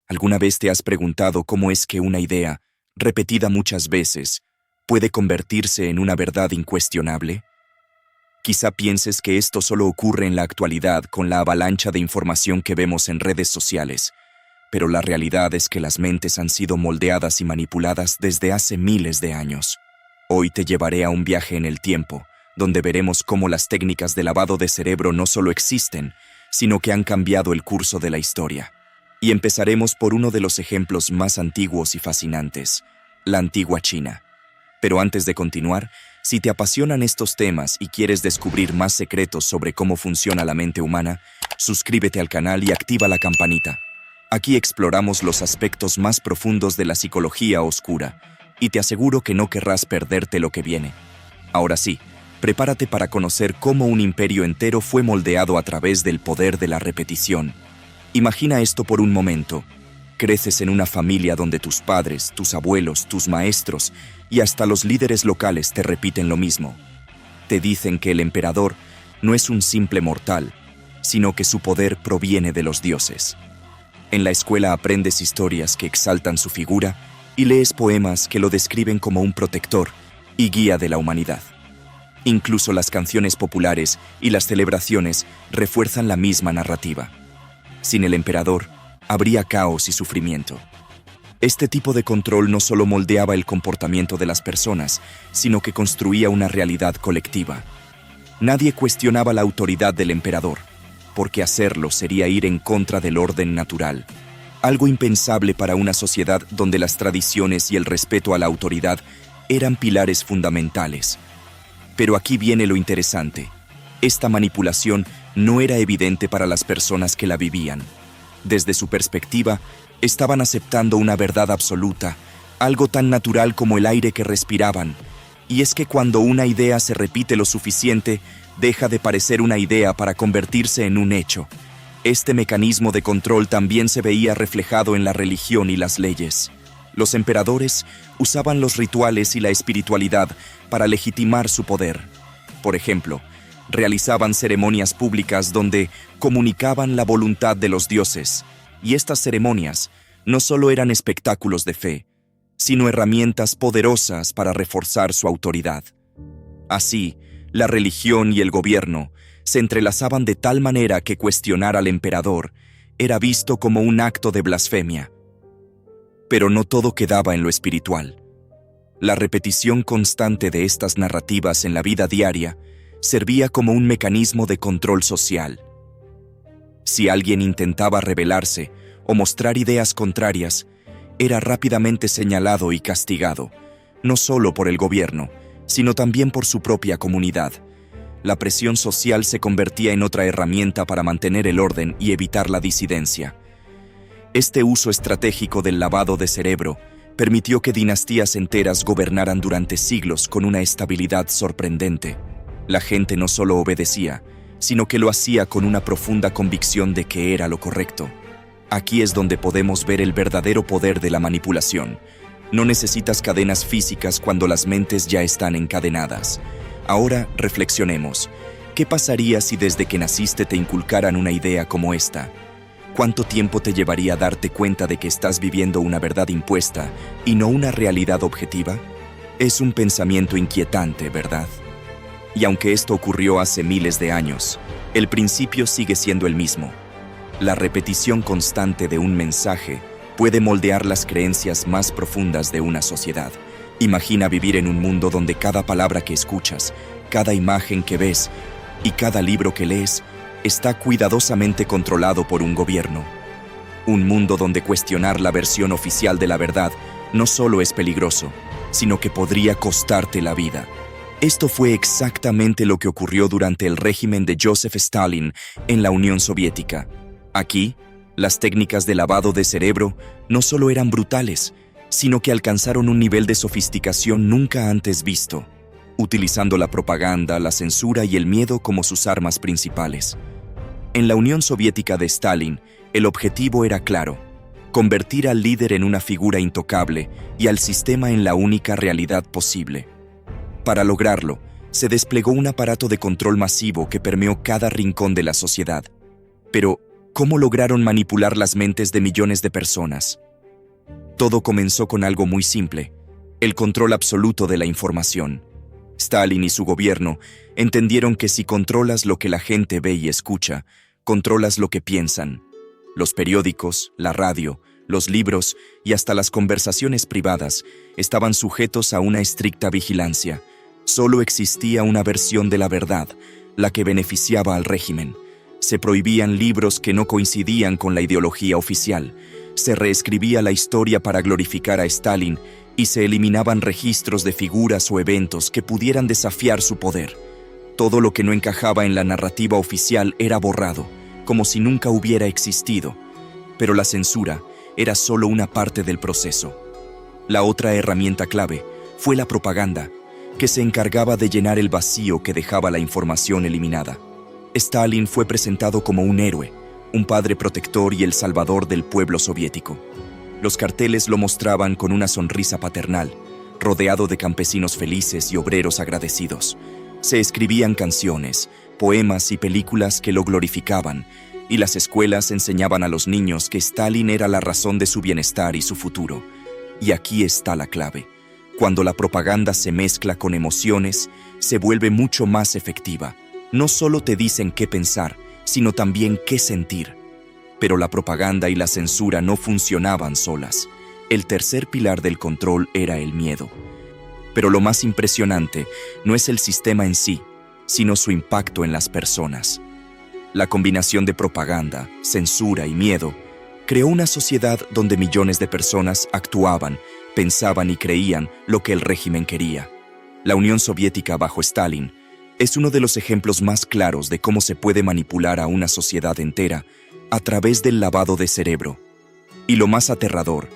¿Alguna vez te has preguntado cómo es que una idea, repetida muchas veces, puede convertirse en una verdad incuestionable? Quizá pienses que esto solo ocurre en la actualidad con la avalancha de información que vemos en redes sociales, pero la realidad es que las mentes han sido moldeadas y manipuladas desde hace miles de años. Hoy te llevaré a un viaje en el tiempo, donde veremos cómo las técnicas de lavado de cerebro no solo existen, sino que han cambiado el curso de la historia. Y empezaremos por uno de los ejemplos más antiguos y fascinantes, la antigua China. Pero antes de continuar, si te apasionan estos temas y quieres descubrir más secretos sobre cómo funciona la mente humana, suscríbete al canal y activa la campanita. Aquí exploramos los aspectos más profundos de la psicología oscura, y te aseguro que no querrás perderte lo que viene. Ahora sí, prepárate para conocer cómo un imperio entero fue moldeado a través del poder de la repetición. Imagina esto por un momento. Creces en una familia donde tus padres, tus abuelos, tus maestros y hasta los líderes locales te repiten lo mismo. Te dicen que el emperador no es un simple mortal, sino que su poder proviene de los dioses. En la escuela aprendes historias que exaltan su figura y lees poemas que lo describen como un protector y guía de la humanidad. Incluso las canciones populares y las celebraciones refuerzan la misma narrativa. Sin el emperador, habría caos y sufrimiento. Este tipo de control no solo moldeaba el comportamiento de las personas, sino que construía una realidad colectiva. Nadie cuestionaba la autoridad del emperador, porque hacerlo sería ir en contra del orden natural, algo impensable para una sociedad donde las tradiciones y el respeto a la autoridad eran pilares fundamentales. Pero aquí viene lo interesante. Esta manipulación no era evidente para las personas que la vivían. Desde su perspectiva, estaban aceptando una verdad absoluta, algo tan natural como el aire que respiraban. Y es que cuando una idea se repite lo suficiente, deja de parecer una idea para convertirse en un hecho. Este mecanismo de control también se veía reflejado en la religión y las leyes. Los emperadores usaban los rituales y la espiritualidad para legitimar su poder. Por ejemplo, realizaban ceremonias públicas donde comunicaban la voluntad de los dioses, y estas ceremonias no solo eran espectáculos de fe, sino herramientas poderosas para reforzar su autoridad. Así, la religión y el gobierno se entrelazaban de tal manera que cuestionar al emperador era visto como un acto de blasfemia. Pero no todo quedaba en lo espiritual. La repetición constante de estas narrativas en la vida diaria servía como un mecanismo de control social. Si alguien intentaba rebelarse o mostrar ideas contrarias, era rápidamente señalado y castigado, no solo por el gobierno, sino también por su propia comunidad. La presión social se convertía en otra herramienta para mantener el orden y evitar la disidencia. Este uso estratégico del lavado de cerebro permitió que dinastías enteras gobernaran durante siglos con una estabilidad sorprendente. La gente no solo obedecía, sino que lo hacía con una profunda convicción de que era lo correcto. Aquí es donde podemos ver el verdadero poder de la manipulación. No necesitas cadenas físicas cuando las mentes ya están encadenadas. Ahora reflexionemos. ¿Qué pasaría si desde que naciste te inculcaran una idea como esta? ¿Cuánto tiempo te llevaría a darte cuenta de que estás viviendo una verdad impuesta y no una realidad objetiva? Es un pensamiento inquietante, ¿verdad? Y aunque esto ocurrió hace miles de años, el principio sigue siendo el mismo. La repetición constante de un mensaje puede moldear las creencias más profundas de una sociedad. Imagina vivir en un mundo donde cada palabra que escuchas, cada imagen que ves y cada libro que lees está cuidadosamente controlado por un gobierno. Un mundo donde cuestionar la versión oficial de la verdad no solo es peligroso, sino que podría costarte la vida. Esto fue exactamente lo que ocurrió durante el régimen de Joseph Stalin en la Unión Soviética. Aquí, las técnicas de lavado de cerebro no solo eran brutales, sino que alcanzaron un nivel de sofisticación nunca antes visto, utilizando la propaganda, la censura y el miedo como sus armas principales. En la Unión Soviética de Stalin, el objetivo era claro: convertir al líder en una figura intocable y al sistema en la única realidad posible. Para lograrlo, se desplegó un aparato de control masivo que permeó cada rincón de la sociedad. Pero, ¿Cómo lograron manipular las mentes de millones de personas? Todo comenzó con algo muy simple: el control absoluto de la información. Stalin y su gobierno entendieron que si controlas lo que la gente ve y escucha, controlas lo que piensan. Los periódicos, la radio, los libros y hasta las conversaciones privadas estaban sujetos a una estricta vigilancia. Solo existía una versión de la verdad, la que beneficiaba al régimen. Se prohibían libros que no coincidían con la ideología oficial. Se reescribía la historia para glorificar a Stalin y se eliminaban registros de figuras o eventos que pudieran desafiar su poder. Todo lo que no encajaba en la narrativa oficial era borrado, como si nunca hubiera existido. Pero la censura era solo una parte del proceso. La otra herramienta clave fue la propaganda, que se encargaba de llenar el vacío que dejaba la información eliminada. Stalin fue presentado como un héroe, un padre protector y el salvador del pueblo soviético. Los carteles lo mostraban con una sonrisa paternal, rodeado de campesinos felices y obreros agradecidos. Se escribían canciones, poemas y películas que lo glorificaban, y las escuelas enseñaban a los niños que Stalin era la razón de su bienestar y su futuro. Y aquí está la clave: cuando la propaganda se mezcla con emociones, se vuelve mucho más efectiva. No solo te dicen qué pensar, sino también qué sentir. Pero la propaganda y la censura no funcionaban solas. El tercer pilar del control era el miedo. Pero lo más impresionante no es el sistema en sí, sino su impacto en las personas. La combinación de propaganda, censura y miedo creó una sociedad donde millones de personas actuaban, pensaban y creían lo que el régimen quería. La Unión Soviética bajo Stalin es uno de los ejemplos más claros de cómo se puede manipular a una sociedad entera a través del lavado de cerebro. Y lo más aterrador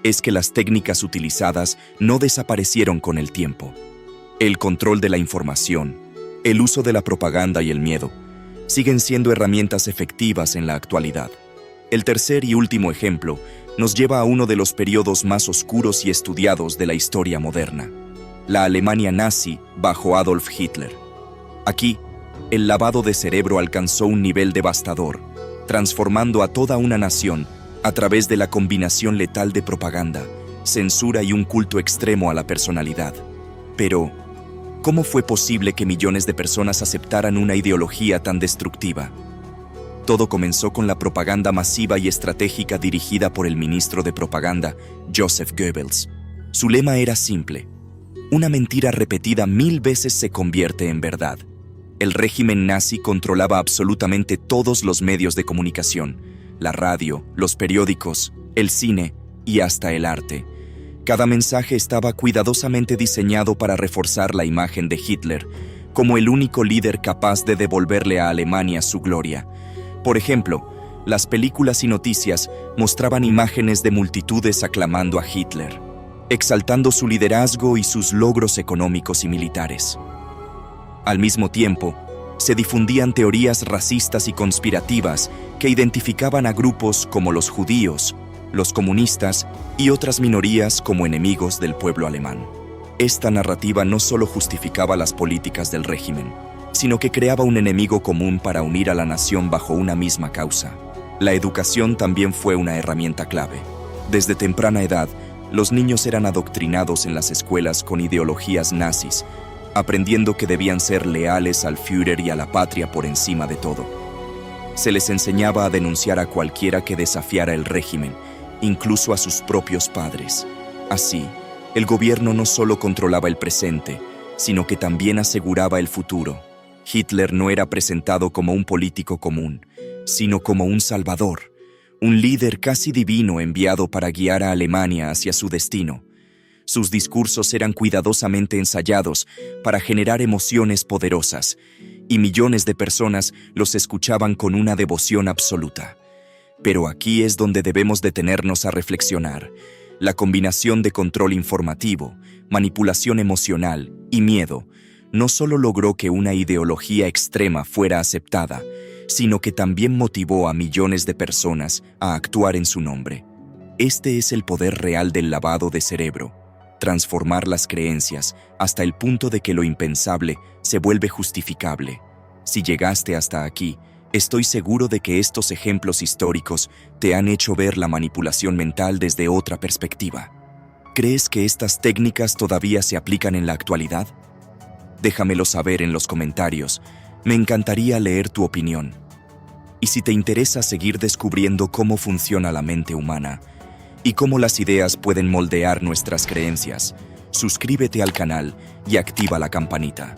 es que las técnicas utilizadas no desaparecieron con el tiempo. El control de la información, el uso de la propaganda y el miedo siguen siendo herramientas efectivas en la actualidad. El tercer y último ejemplo nos lleva a uno de los periodos más oscuros y estudiados de la historia moderna: la Alemania nazi bajo Adolf Hitler. Aquí, el lavado de cerebro alcanzó un nivel devastador, transformando a toda una nación a través de la combinación letal de propaganda, censura y un culto extremo a la personalidad. Pero, ¿cómo fue posible que millones de personas aceptaran una ideología tan destructiva? Todo comenzó con la propaganda masiva y estratégica dirigida por el ministro de propaganda, Joseph Goebbels. Su lema era simple: una mentira repetida 1000 veces se convierte en verdad. El régimen nazi controlaba absolutamente todos los medios de comunicación: la radio, los periódicos, el cine y hasta el arte. Cada mensaje estaba cuidadosamente diseñado para reforzar la imagen de Hitler como el único líder capaz de devolverle a Alemania su gloria. Por ejemplo, las películas y noticias mostraban imágenes de multitudes aclamando a Hitler, exaltando su liderazgo y sus logros económicos y militares. Al mismo tiempo, se difundían teorías racistas y conspirativas que identificaban a grupos como los judíos, los comunistas y otras minorías como enemigos del pueblo alemán. Esta narrativa no solo justificaba las políticas del régimen, sino que creaba un enemigo común para unir a la nación bajo una misma causa. La educación también fue una herramienta clave. Desde temprana edad, los niños eran adoctrinados en las escuelas con ideologías nazis, aprendiendo que debían ser leales al Führer y a la patria por encima de todo. Se les enseñaba a denunciar a cualquiera que desafiara el régimen, incluso a sus propios padres. Así, el gobierno no solo controlaba el presente, sino que también aseguraba el futuro. Hitler no era presentado como un político común, sino como un salvador, un líder casi divino enviado para guiar a Alemania hacia su destino. Sus discursos eran cuidadosamente ensayados para generar emociones poderosas, y millones de personas los escuchaban con una devoción absoluta. Pero aquí es donde debemos detenernos a reflexionar. La combinación de control informativo, manipulación emocional y miedo no solo logró que una ideología extrema fuera aceptada, sino que también motivó a millones de personas a actuar en su nombre. Este es el poder real del lavado de cerebro: transformar las creencias hasta el punto de que lo impensable se vuelve justificable. Si llegaste hasta aquí, Estoy seguro de que estos ejemplos históricos te han hecho ver la manipulación mental desde otra perspectiva. ¿Crees que estas técnicas todavía se aplican en la actualidad? Déjamelo saber en los comentarios. Me encantaría leer tu opinión. Y si te interesa seguir descubriendo cómo funciona la mente humana y cómo las ideas pueden moldear nuestras creencias, suscríbete al canal y activa la campanita.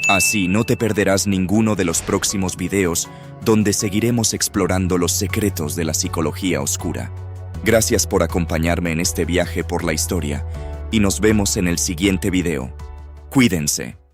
Así no te perderás ninguno de los próximos videos donde seguiremos explorando los secretos de la psicología oscura. Gracias por acompañarme en este viaje por la historia y nos vemos en el siguiente video. Cuídense.